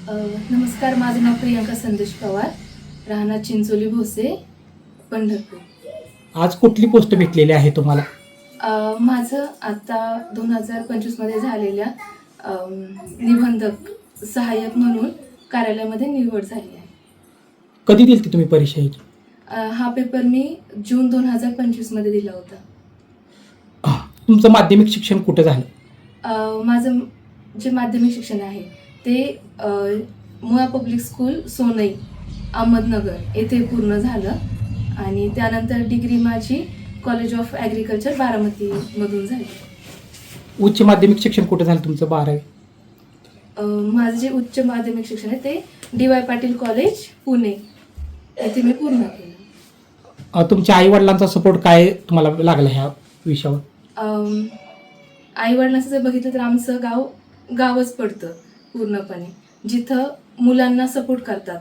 नमस्कार, माझं नाव प्रियंका संदेश पवार, राहणार चिंचोली भोसे, पंढरपूर. आज कुठली पोस्ट भेटलेली आहे तुम्हाला? माझं आता 2025मध्ये झालेल्या निबंधक सहाय्यक म्हणून कार्यालयामध्ये निवड झाली आहे. कधी दिली तुम्ही परीक्षा याची? हा पेपर मी जून 2025मध्ये दिला होता. तुमचं माध्यमिक शिक्षण कुठं झालं? माझं जे माध्यमिक शिक्षण आहे ते मुळा पब्लिक स्कूल सोनई अहमदनगर येथे पूर्ण झालं आणि त्यानंतर डिग्री माझी कॉलेज ऑफ ॲग्रिकल्चर बारामतीमधून झाली. उच्च माध्यमिक शिक्षण कुठं झालं तुमचं? 12वी. माझं जे उच्च माध्यमिक शिक्षण आहे ते डी.वाय. पाटील कॉलेज पुणे येथे मी पूर्ण केलं. तुमच्या आई वडिलांचा सपोर्ट काय तुम्हाला लागला ह्या विषयावर? आईवडिलांचं जर बघितलं तर आमचं गावच पडतं पूर्णपणे. जिथं मुलांना सपोर्ट करतात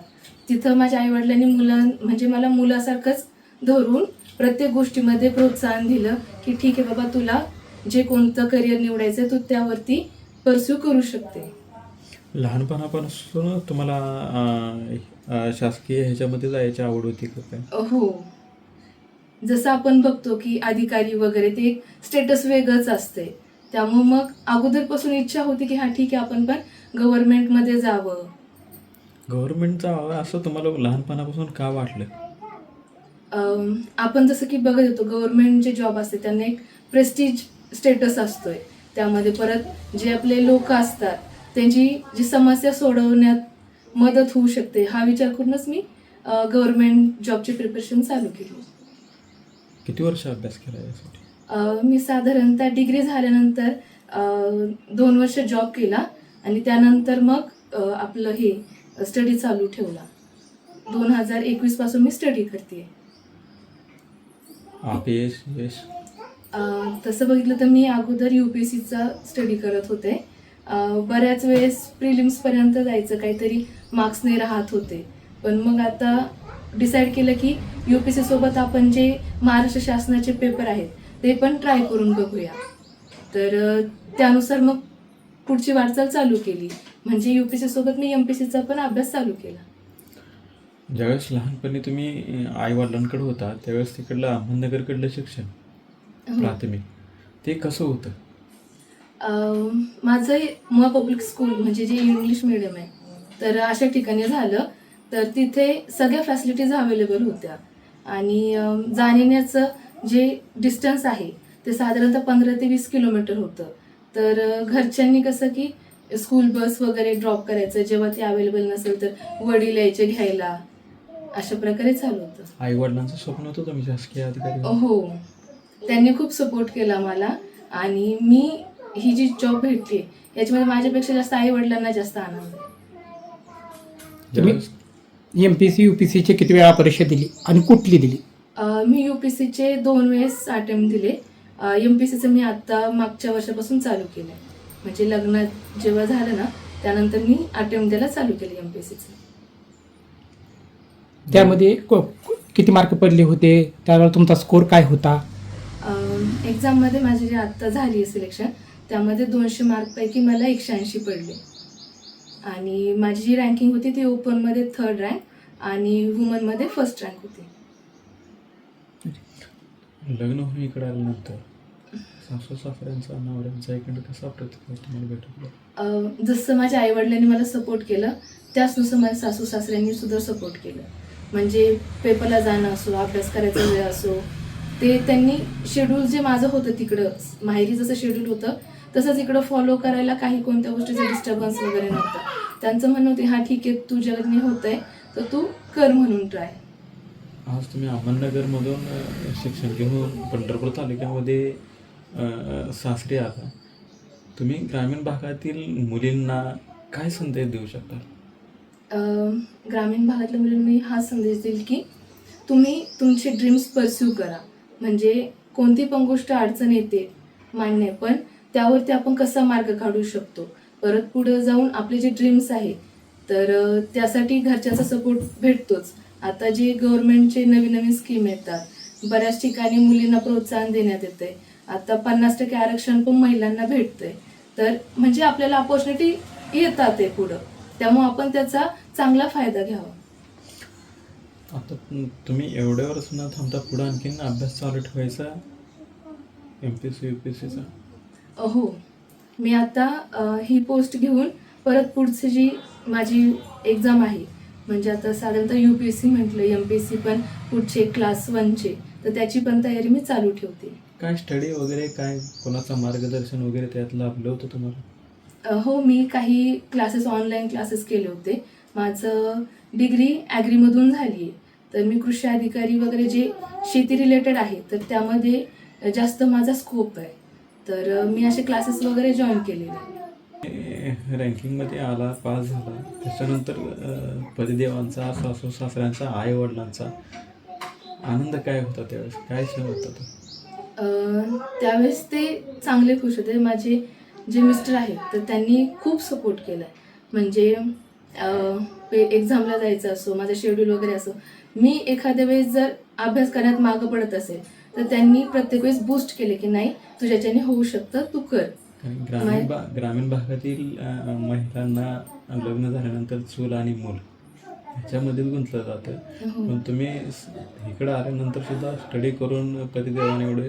तिथं माझ्या आईवडिलांनी म्हणजे मला मुलासारखंच धरून प्रत्येक गोष्टीमध्ये प्रोत्साहन दिलं की ठीक आहे बाबा, तुला जे कोणतं करिअर निवडायचं तू त्यावरती परस्यू करू शकते. लहानपणापासून तुम्हाला शासकीय ह्याच्यामध्ये जायची आवड होती का काय? हो, जसं आपण बघतो की अधिकारी वगैरे ते एक स्टेटस वेगळंच असते, त्यामुळे मग अगोदरपासून इच्छा होती की हा ठीक आहे आपण पण गव्हर्नमेंटमध्ये जावं. गव्हर्नमेंटचा असं तुम्हाला लहानपणापासून का वाटलं? आपण जसं की बघत होतो गव्हर्नमेंट जे जॉब असते त्यांना एक प्रेस्टिज स्टेटस असतोय, त्यामध्ये परत जे आपले लोक असतात त्यांची जी समस्या सोडवण्यात मदत होऊ शकते हा विचार करूनच मी गव्हर्नमेंट जॉबची प्रिपरेशन चालू केली. किती वर्ष अभ्यास केला यासाठी? मी साधारणतः डिग्री झाल्यानंतर 2 वर्ष जॉब केला आणि त्यानंतर मग आपलं हे स्टडी चालू ठेवला. 2021 पासून मी स्टडी करते. अपयश यश? तसं बघितलं तर मी अगोदर UPSCचा स्टडी करत होते. बऱ्याच वेळेस प्रिलिम्सपर्यंत जायचं काहीतरी मार्क्सने राहत होते, पण मग आता डिसाईड केलं की UPSC सोबत आपण जे महाराष्ट्र शासनाचे पेपर आहेत ते पण ट्राय करून बघूया. तर त्यानुसार मग पुढची वाटचाल चालू केली, म्हणजे UPSC सोबत मी MPSCचा पण अभ्यास चालू केला. ज्यावेळेस लहानपणी तुम्ही आईवडिलांकडे होता त्यावेळेस तिकडलं अहमदनगरकडलं शिक्षण प्राथमिक ते कसं होतं? माझं मुळा पब्लिक स्कूल म्हणजे जे इंग्लिश मिडियम आहे तर अशा ठिकाणी झालं, तर तिथे सगळ्या फॅसिलिटीज अवेलेबल होत्या आणि जाण्याचं जे डिस्टन्स आहे ते साधारणतः 15 ते 20 किलोमीटर होतं. तर घरच्यांनी कसं की स्कूल बस वगैरे ड्रॉप करायचं, जेव्हा ते अवेलेबल नसेल तर वडील यायचे घ्यायला, अशा प्रकारे चालू होतं. आईवडिलांचं स्वप्न होतं तुम्ही शासकीय अधिकारी? हो, त्यांनी खूप सपोर्ट केला मला आणि मी ही जी जॉब भेटली याच्यामध्ये माझ्यापेक्षा जास्त आईवडिलांना जास्त आनंद आहे. तुम्ही MPSC UPSCचे किती वेळा परीक्षा दिली आणि कुठली दिली? मी UPSCचे 2 वेळेस अटेम्प्ट दिले. MPSCचं मी आत्ता मागच्या वर्षापासून चालू केलं आहे, म्हणजे लग्न जेव्हा झालं ना त्यानंतर मी अटेम्प्ट द्यायला चालू केले MPSCचं. त्यामध्ये किती मार्क पडले होते? त्यावर तुमचा स्कोर काय होता? एक्झाममध्ये माझी जे आत्ता झाली आहे सिलेक्शन त्यामध्ये 200 मार्कपैकी मला 180 पडले आणि माझी जी रँकिंग होती ती ओपनमध्ये 3rd रँक आणि वुमनमध्ये 1st रँक होती. लग्न होऊन इकडे आल्यानंतर सासू सासऱ्यांचा नवऱ्यांचा इकडे कसा प्रतिक्रिया तुम्हाला भेटला? जसं माझ्या आईवडिलांनी मला सपोर्ट केलं त्याचनुसार माझ्या सासू सासऱ्यांनी सुद्धा सपोर्ट केलं. म्हणजे पेपरला जाणं असो, अभ्यास करायचा वेळ असो, ते त्यांनी शेड्यूल जे माझं होतं तिकडं माहेरी जसं शेड्यूल होतं तसंच इकडं फॉलो करायला काही कोणत्या गोष्टीचा डिस्टर्बन्स वगैरे नव्हता. त्यांचं म्हणणं होतं हा ठीक आहे, तुझ्याकडे होत आहे तर तू कर म्हणून ट्राय. आज तुम्ही अहमदनगरमधून शिक्षण घेऊन पंढरपूर तालुक्यामध्ये सासरी आला, तुम्ही ग्रामीण भागातील मुलींना काय संदेश देऊ शकता? ग्रामीण भागातल्या मुलींनी हा संदेश देईल की तुम्ही तुमचे ड्रीम्स परस्यू करा. म्हणजे कोणती पण गोष्ट अडचण येते मान्य, पण त्यावरती आपण कसा मार्ग काढू शकतो, परत पुढे जाऊन आपले जे ड्रीम्स आहेत तर त्यासाठी घरच्याचा सपोर्ट भेटतोच. आता जे गव्हर्नमेंटचे नवीन स्कीम येतात, बऱ्याच ठिकाणी मुलींना प्रोत्साहन देण्यात येते. आता 50% आरक्षण पण महिलांना भेटतंय, तर म्हणजे आपल्याला अपॉर्च्युनिटी येतात आहे पुढं. त्यामुळे आपण त्याचा चांगला फायदा घ्यावा. आता तुम्ही एवढ्या वर्ष न थांबता पुढे आणखीन अभ्यास चालू ठेवायचा MPSC UPSCचा? हो, मी आता ही पोस्ट घेऊन परत पुढची जी माझी एक्झाम आहे, म्हणजे आता साधारणतः UPSC म्हटलं, MPSC पण पुढचे क्लास 1चे, तर त्याची पण तयारी मी चालू ठेवते. काय स्टडी वगैरे, काय कोणाचं मार्गदर्शन वगैरे त्यात लाभलं होतं तुम्हाला? हो, मी काही क्लासेस, ऑनलाईन क्लासेस केले होते. माझं डिग्री ॲग्रीमधून झाली आहे, तर मी कृषी अधिकारी वगैरे जे शेती रिलेटेड आहे, तर त्यामध्ये जास्त माझा स्कोप आहे. तर मी असे क्लासेस वगैरे जॉईन केलेले आहे. रँकिंगमध्ये आला, पास झाला, त्याच्यानंतर पतिदेवांचा, सासू सासऱ्यांचा, आई वडिलांचा आनंद काय होता त्यावेळेस? काय क्षण होता तो? त्यावेळेस ते चांगले खुश होते. माझे जे मिस्टर आहेत, तर त्यांनी खूप सपोर्ट केला आहे. म्हणजे एक्झामला जायचं असो, माझं शेड्यूल वगैरे असो, मी एखाद्या वेळेस जर अभ्यास करण्यात मागं पडत असेल, तर त्यांनी प्रत्येक वेळेस बूस्ट केले की नाही, तुझ्याच्याने होऊ शकतं, तू कर. ग्रामीण भागातील महिलांना लग्न झाल्यानंतर चूल आणि मूल ह्याच्यामध्ये गुंतलं जातं. पण तुम्ही इकडे आल्यानंतर सुद्धा स्टडी करून पतिदेवाने एवढे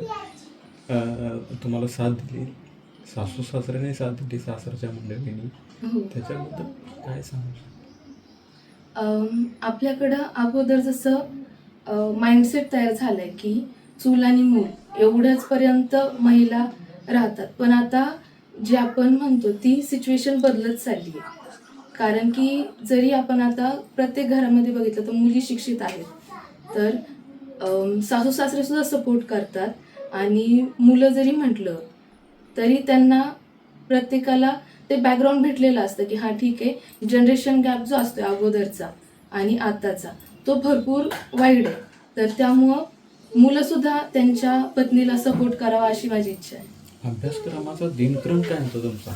तुम्हाला साथ दिली, सासू सासऱ्याने साथ दिली, सासरच्या मंडळींनी, त्याच्याबद्दल काय सांगू? आपल्याकडं अगोदर जसं माइंडसेट तयार झालंय की चूल आणि मूल एवढ्याचपर्यंत महिला राहतात, पण आता जे आपण म्हणतो ती सिच्युएशन बदलत चालली आहे. कारण की जरी आपण आता प्रत्येक घरामध्ये बघितलं तर मुली शिक्षित आहेत, तर सासू सासरे सुद्धा सपोर्ट करतात, आणि मुलं जरी म्हटलं तरी त्यांना प्रत्येकाला ते बॅकग्राऊंड भेटलेलं असतं की हां ठीक आहे, जनरेशन गॅप जो असतो अगोदरचा आणि आताचा तो भरपूर वाईड आहे. तर त्यामुळं मुलंसुद्धा त्यांच्या पत्नीला सपोर्ट करावा अशी माझी इच्छा आहे. अभ्यासक्रमाचा दिनक्रम काय होता तुमचा?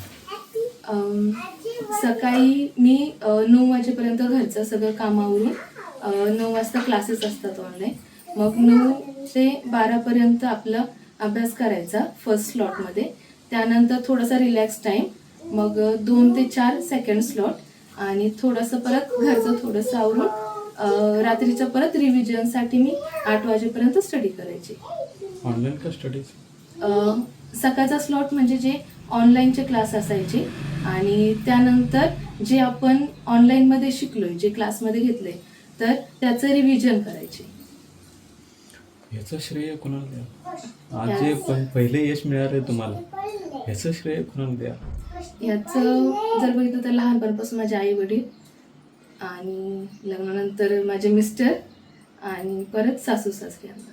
सकाळी मी 9 वाजेपर्यंत घरचं सगळं कामावरून 9 वाजता क्लासेस असतात ऑनलाईन, मग 9 ते 12पर्यंत आपला अभ्यास करायचा फर्स्ट स्लॉटमध्ये. त्यानंतर थोडासा रिलॅक्स टाईम, मग 2 ते 4 सेकंड स्लॉट, आणि थोडंसं परत घरचं थोडंसं आवरून रात्रीचं परत रिव्हिजनसाठी मी 8 वाजेपर्यंत स्टडी करायची. ऑनलाईन का स्टडीज? सकाळचा स्लॉट म्हणजे जे ऑनलाईनचे क्लास असायचे, आणि त्यानंतर जे आपण ऑनलाईनमध्ये शिकलोय, जे क्लासमध्ये घेतले, तर त्याचं रिव्हिजन करायचे. ह्याचं श्रेय कोणाला द्या? आज जे पहिले यश मिळालं तुम्हाला, ह्याचं श्रेय कोणाला द्या? ह्याचं जर बघितलं तर लहानपणापासून माझे आई वडील, आणि लग्नानंतर माझे मिस्टर, आणि परत सासू सासऱ्यांना.